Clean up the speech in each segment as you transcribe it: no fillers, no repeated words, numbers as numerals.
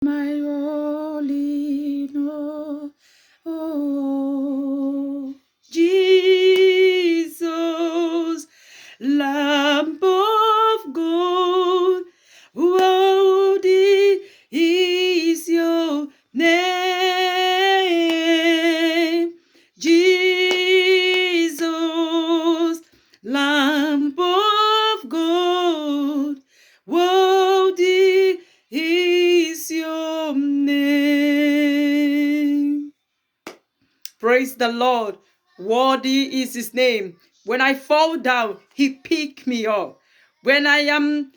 My all in all. Oh, Jesus, Lamb of God, worthy is your name. Jesus, Lamb of God, worthy is your name. Praise the Lord. Worthy is his name. When I fall down, he pick me up. When I am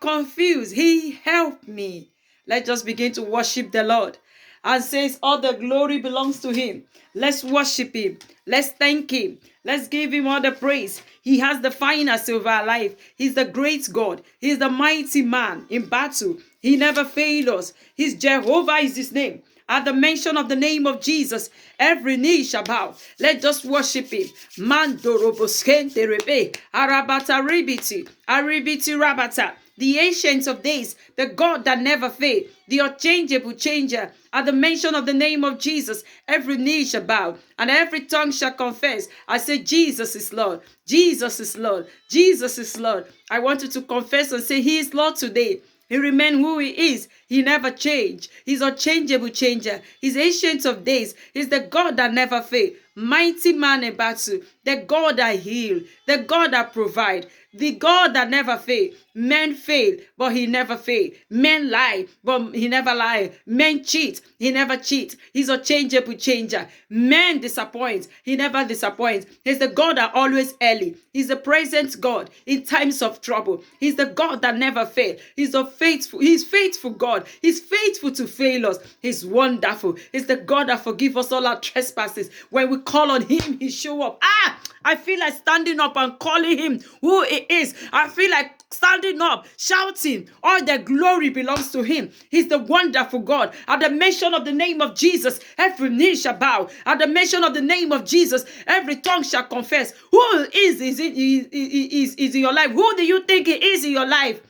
confused, he helped me. Let's just begin to worship the Lord. And says all the glory belongs to him. Let's worship him. Let's thank him. Let's give him all the praise. He has the finest of our life. He's the great God. He's the mighty man in battle. He never failed us. His Jehovah is his name. At the mention of the name of Jesus, every knee shall bow. Let's just worship him. Mandoroboskente rebe, arabata ribiti, aribiti rabata. The ancient of days, the God that never fails, the unchangeable changer. At the mention of the name of Jesus, every knee shall bow and every tongue shall confess. I say, Jesus is Lord. Jesus is Lord. Jesus is Lord. I want you to confess and say, He is Lord today. He remained who he is. He never changed. He's a changeable changer. He's ancient of days. He's the God that never fails. Mighty man in battle. The God that heal. The God that provide. The God that never fail. Men fail, but he never fail. Men lie, but he never lie. Men cheat, he never cheat. He's a changeable changer. Men disappoint, he never disappoints. He's the God that always early. He's the present God in times of trouble. He's the God that never fail. He's faithful God. He's faithful to fail us. He's wonderful. He's the God that forgives us all our trespasses. When we call on him, he show up. I feel like standing up and calling him who he is. I feel like standing up, shouting, all the glory belongs to him. He's the wonderful God. At the mention of the name of Jesus, every knee shall bow. At the mention of the name of Jesus, every tongue shall confess. Who is in your life? Who do you think he is in your life?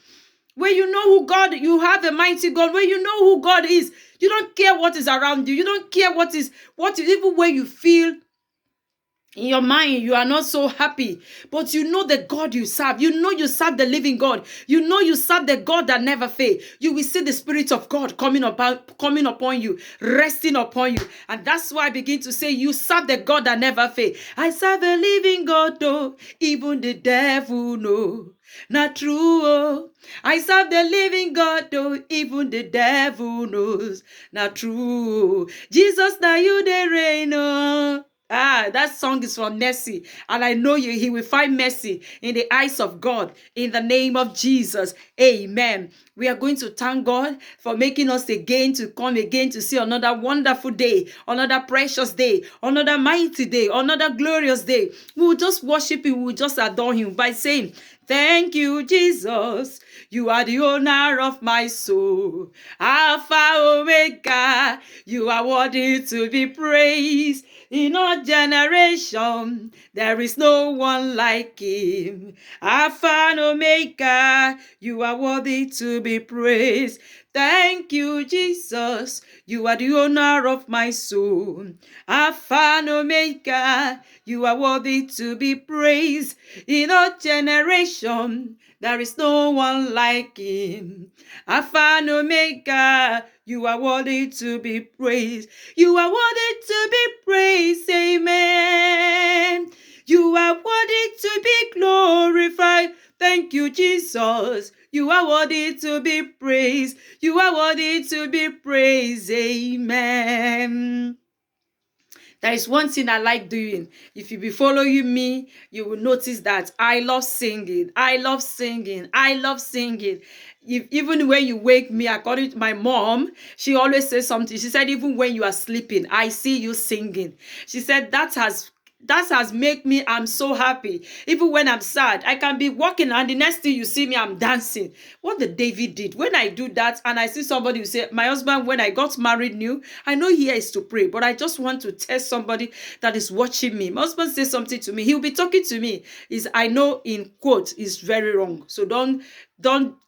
When you know who God, you have a mighty God. When you know who God is, you don't care what is around you. You don't care what is even when you feel in your mind, you are not so happy, but you know the God you serve. You know you serve the living God. You know you serve the God that never fails. You will see the Spirit of God coming upon you, resting upon you. And that's why I begin to say, you serve the God that never fails. I serve a living God, though, even the devil knows. Not true, oh. I serve the living God, though, even the devil knows. Not true. Jesus, now you the reign, oh. That song is from mercy, and I know he will find mercy in the eyes of God in the name of Jesus. Amen. We are going to thank God for making us to come again to see another wonderful day, another precious day, another mighty day, another glorious day. We will just worship him, we will just adore him by saying, thank you, Jesus. You are the owner of my soul. Alpha, Omega. You are worthy to be praised. In our generation, there is no one like him. Alpha and Omega. You are worthy to be praised. Thank you, Jesus. You are the owner of my soul. Alpha and Omega. You are worthy to be praised. In our generation, there is no one like him. Alpha and Omega. You are worthy to be praised. You are worthy to be praised. Amen. You are worthy to be glorified. Thank you, Jesus. You are worthy to be praised. You are worthy to be praised. Amen. There is one thing I like doing. If you be following me, you will notice that I love singing. I love singing. I love singing. Even when you wake me, according to my mom, she always says something. She said, even when you are sleeping, I see you singing. She said, that has made me, I'm so happy. Even when I'm sad, I can be walking and the next thing you see me, I'm dancing. What the David did. When I do that and I see somebody who say, my husband, when I got married new, I know he is to pray, but I just want to test somebody that is watching me. My husband says something to me. He'll be talking to me. I know in quote is very wrong. So don't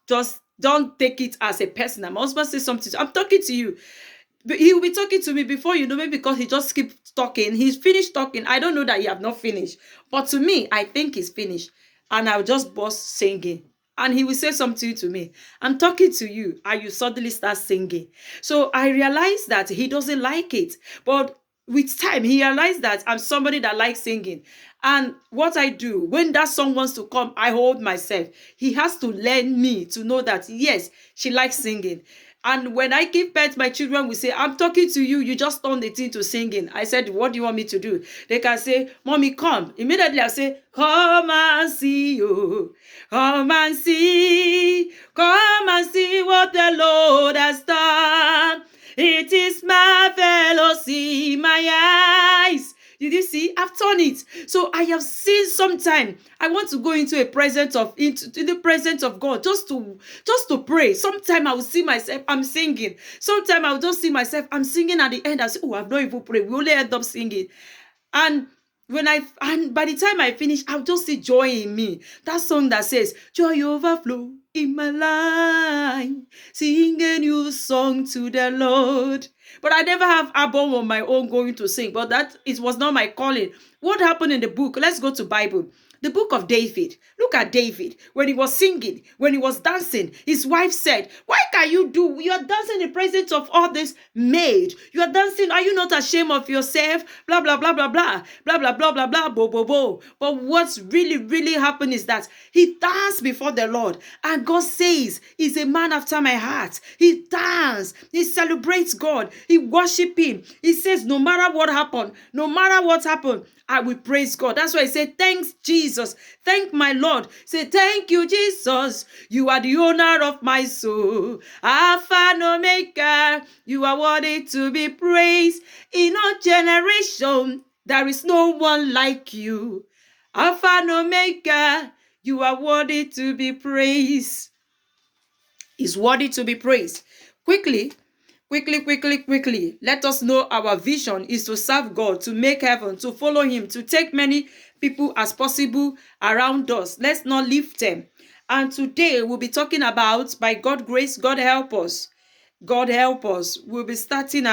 just Don't take it as a personal. My husband says something. I'm talking to you. But he will be talking to me before you know, maybe because he just keeps talking. He's finished talking. I don't know that he have not finished. But to me, I think he's finished. And I'll just burst singing. And he will say something to me. I'm talking to you, and you suddenly start singing. So I realized that he doesn't like it. But with time, he realized that I'm somebody that likes singing. And what I do, when that song wants to come, I hold myself. He has to learn me to know that, yes, she likes singing. And when I give birth, my children will say, I'm talking to you. You just turn the thing to singing. I said, what do you want me to do? They can say, Mommy, come. Immediately I say, come and see you. Come and see. Come and see what the Lord has done. It is marvelous in my eyes. Did you see? I've done it. So I have seen sometime. I want to go into the presence of God just to pray. Sometime I will see myself, I'm singing. Sometime I will just see myself, I'm singing at the end. I say, oh, I've not even prayed. We only end up singing. And by the time I finish, I'll just see joy in me. That song that says, joy overflow in my life, sing a new song to the Lord. But I never have album on my own going to sing. But it was not my calling. What happened in the book? Let's go to Bible. The book of David. Look at David. When he was singing, when he was dancing, his wife said, why can you do? You are dancing in the presence of all this maid. You are dancing. Are you not ashamed of yourself? Blah, blah, blah, blah, blah. Blah, blah, blah, blah, blah, bo, bo, bo. But what's really, really happened is that he danced before the Lord. And God says, he's a man after my heart. He danced. He celebrates God. He worships him. He says, no matter what happened, I will praise God. That's why I say, thanks, Jesus. Thank my Lord. Say, thank you, Jesus. You are the owner of my soul. Alpha and Omega. You are worthy to be praised. In our generation, there is no one like you. Alpha and Omega. You are worthy to be praised. He's worthy to be praised. Quickly. Let us know our vision is to serve God, to make heaven, to follow him, to take many people as possible around us. Let's not leave them. And today we'll be talking about, by God's grace, God help us. God help us. We'll be talking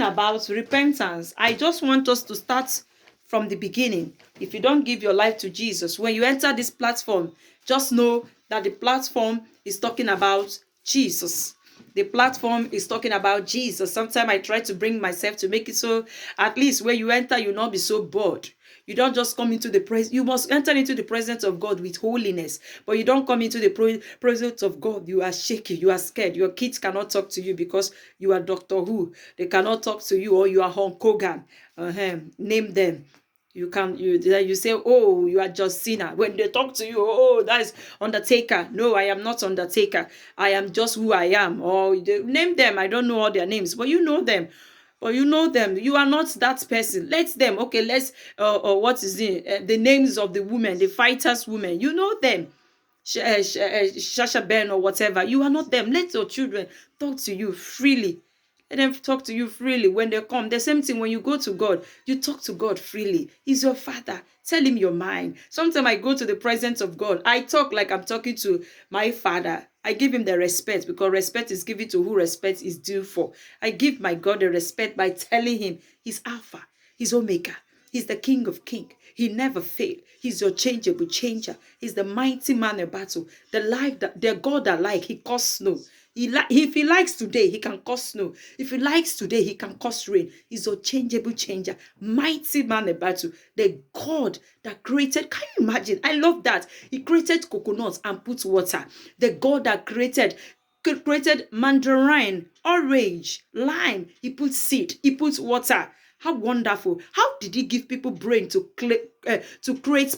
about repentance. I just want us to start from the beginning. If you don't give your life to Jesus, when you enter this platform, just know that the platform is talking about Jesus. The platform is talking about Jesus. Sometimes I try to bring myself to make it so at least when you enter, you'll not be so bored. You don't just come into the presence. You must enter into the presence of God with holiness. But you don't come into the presence of God. You are shaky. You are scared. Your kids cannot talk to you because you are Doctor Who. They cannot talk to you, or you are Hulk Hogan. Name them. You say, oh, you are just sinner. When they talk to you, oh, that is Undertaker. No, I am not Undertaker. I am just who I am. Or name them. I don't know all their names, but you know them. But you know them. You are not that person. Let them. Okay, let's. What is it? The names of the women, the fighters women. You know them. Sasha Ben or whatever. You are not them. Let your children talk to you freely. Let them talk to you freely when they come. The same thing when you go to God, you talk to God freely. He's your father. Tell him your mind. Sometimes I go to the presence of God. I talk like I'm talking to my father. I give him the respect because respect is given to who respect is due for. I give my God the respect by telling him he's Alpha, he's Omega. He's the King of Kings. He never failed. He's your changeable changer. He's the mighty man in battle. The God that he caused snow. If he likes today, he can cause snow. If he likes today, he can cause rain. He's a changeable changer. Mighty man in battle. The God that created, can you imagine? I love that. He created coconuts and put water. The God that created mandarin, orange, lime. He put seed. He put water. How wonderful. How did he give people brain to create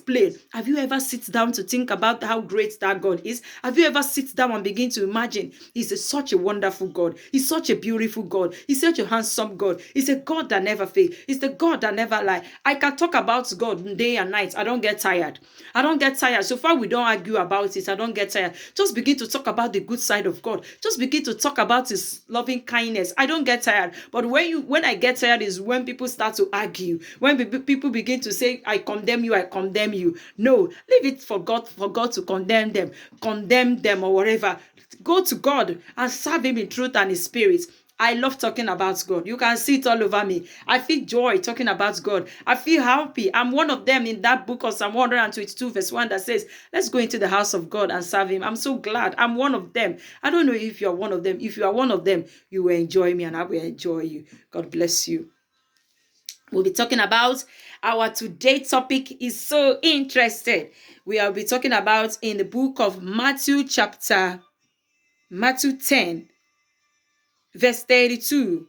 plane? Have you ever sit down to think about how great that God is? Have you ever sit down and begin to imagine? He's such a wonderful God. He's such a beautiful God. He's such a handsome God. He's a God that never fails. He's the God that never lies. I can talk about God day and night. I don't get tired. So far we don't argue about it. I don't get tired. Just begin to talk about the good side of God. Just begin to talk about his loving kindness. I don't get tired. But when I get tired is when people start to argue, when people begin to say, I condemn you, I condemn you. No, leave it for God to condemn them or whatever. Go to God and serve him in truth and in spirit. I love talking about God. You can see it all over me. I feel joy talking about God. I feel happy. I'm one of them in that book of Psalm 122 verse 1 that says, let's go into the house of God and serve him. I'm so glad. I'm one of them. I don't know if you're one of them. If you are one of them, you will enjoy me and I will enjoy you. God bless you. We'll be talking about our today topic is so interesting. We will be talking about in the book of Matthew 10, verse 32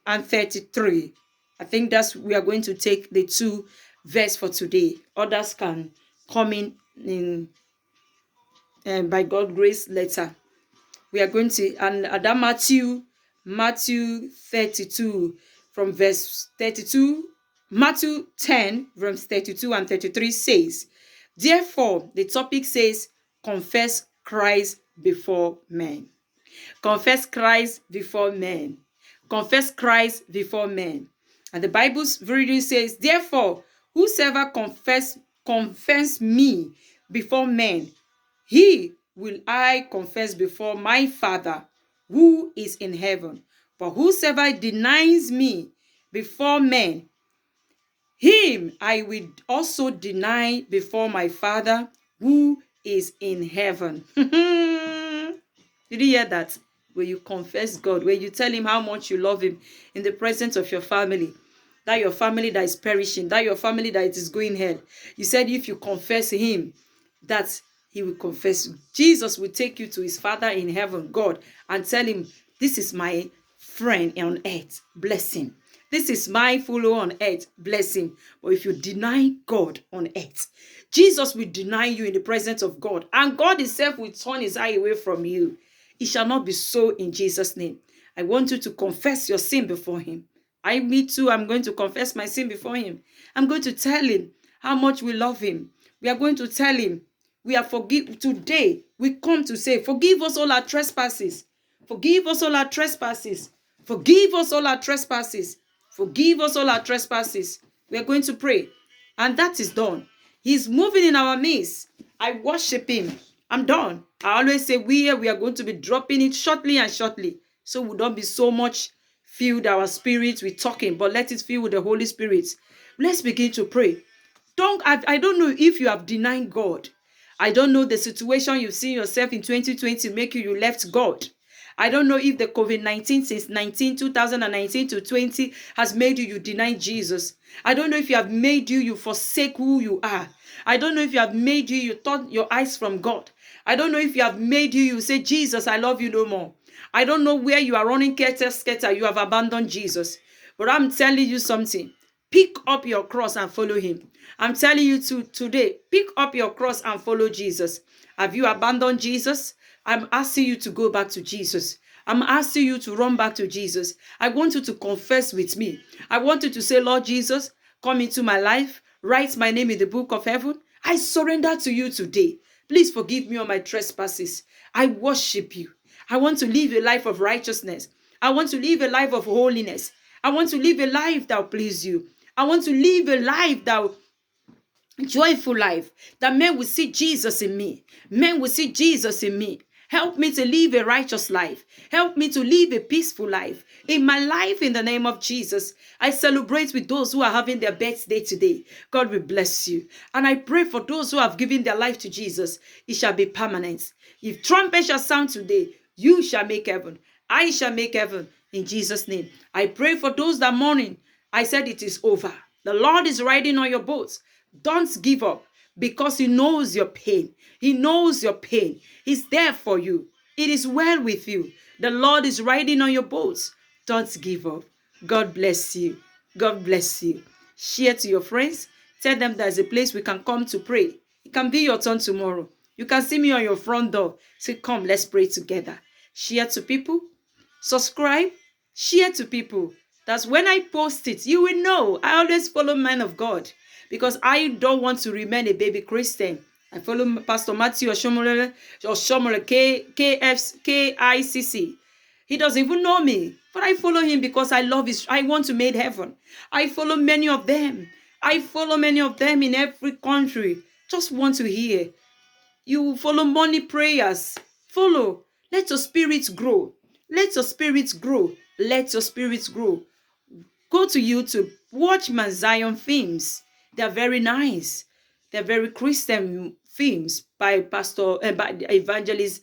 and 33. I think we are going to take the 2 verse for today. Others can come in by God's grace later. We are going to, and that Matthew 32 from verse 32, Matthew 10 verse 32 and 33 says, therefore, the topic says, confess Christ before men. Confess Christ before men. Confess Christ before men. And the Bible's reading says, therefore, whosoever confess me before men, he will I confess before my Father who is in heaven. But whosoever denies me before men, him I will also deny before my Father who is in heaven. Did you hear that? When you confess God, when you tell him how much you love him in the presence of your family, that your family that is perishing, that your family that is going hell. You said if you confess him, that he will confess. Jesus will take you to his Father in heaven, God, and tell him, this is my friend on earth, bless him. This is my follower on earth, bless him. But if you deny God on earth, Jesus will deny you in the presence of God, and God himself will turn his eye away from you. It shall not be so in Jesus' name. I want you to confess your sin before him. Me too, I'm going to confess my sin before him. I'm going to tell him how much we love him. We are going to tell him we are today. We come to say, forgive us all our trespasses. Forgive us all our trespasses. Forgive us all our trespasses. Forgive us all our trespasses. We are going to pray. And that is done. He's moving in our midst. I worship him. I'm done. I always say we are going to be dropping it shortly and shortly. So we don't be so much filled our spirit with talking, but let it fill with the Holy Spirit. Let's begin to pray. I don't know if you have denied God. I don't know the situation you've seen yourself in 2020 make you left God. I don't know if the COVID-19 since 2019 to 20 has made you deny Jesus. I don't know if you have made you forsake who you are. I don't know if you have made you turn your eyes from God. I don't know if you have made you say, Jesus, I love you no more. I don't know where you are running scatter. You have abandoned Jesus. But I'm telling you something. Pick up your cross and follow him. I'm telling you today, pick up your cross and follow Jesus. Have you abandoned Jesus? I'm asking you to go back to Jesus. I'm asking you to run back to Jesus. I want you to confess with me. I want you to say, Lord Jesus, come into my life. Write my name in the book of heaven. I surrender to you today. Please forgive me all my trespasses. I worship you. I want to live a life of righteousness. I want to live a life of holiness. I want to live a life that will please you. I want to live a life joyful life, that men will see Jesus in me. Men will see Jesus in me. Help me to live a righteous life. Help me to live a peaceful life. In my life, in the name of Jesus, I celebrate with those who are having their birthday today. God will bless you. And I pray for those who have given their life to Jesus. It shall be permanent. If trumpet shall sound today, you shall make heaven. I shall make heaven in Jesus' name. I pray for those that mourning. I said it is over. The Lord is riding on your boats. Don't give up, because he knows your pain. He knows your pain. He's there for you. It is well with you. The Lord is riding on your boats. Don't give up. God bless you. God bless you. Share to your friends. Tell them there's a place we can come to pray. It can be your turn tomorrow. You can see me on your front door. Say, come, let's pray together. Share to people. Subscribe. Share to people. That's when I post it, you will know. I always follow men of God, because I don't want to remain a baby Christian. I follow Pastor Matthew Oshomole, KICC. He doesn't even know me, but I follow him because I love his. I want to make heaven. I follow many of them. I follow many of them in every country. Just want to hear. You follow money prayers. Follow. Let your spirits grow. Let your spirits grow. Let your spirits grow. Go to YouTube. Watch Mount Zion films. They're very nice. They're very Christian films by by evangelist,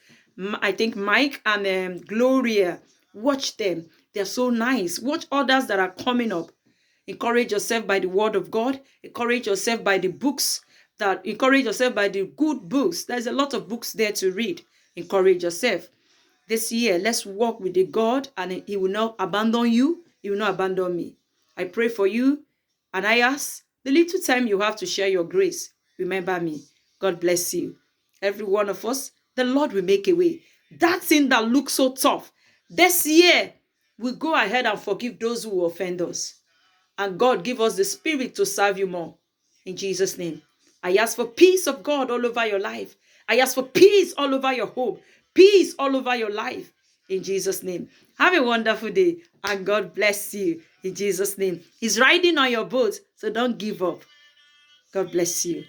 I think Mike and Gloria. Watch them. They're so nice. Watch others that are coming up. Encourage yourself by the word of God. Encourage yourself by the books encourage yourself by the good books. There's a lot of books there to read. Encourage yourself. This year, let's walk with the God, and he will not abandon you. He will not abandon me. I pray for you, and I ask the little time you have to share your grace. Remember me. God bless you. Every one of us, the Lord will make a way. That thing that looks so tough, this year, we'll go ahead and forgive those who offend us. And God, give us the spirit to serve you more. In Jesus' name. I ask for peace of God all over your life. I ask for peace all over your home. Peace all over your life. In Jesus' name. Have a wonderful day. And God bless you. In Jesus' name. He's riding on your boat. So don't give up. God bless you.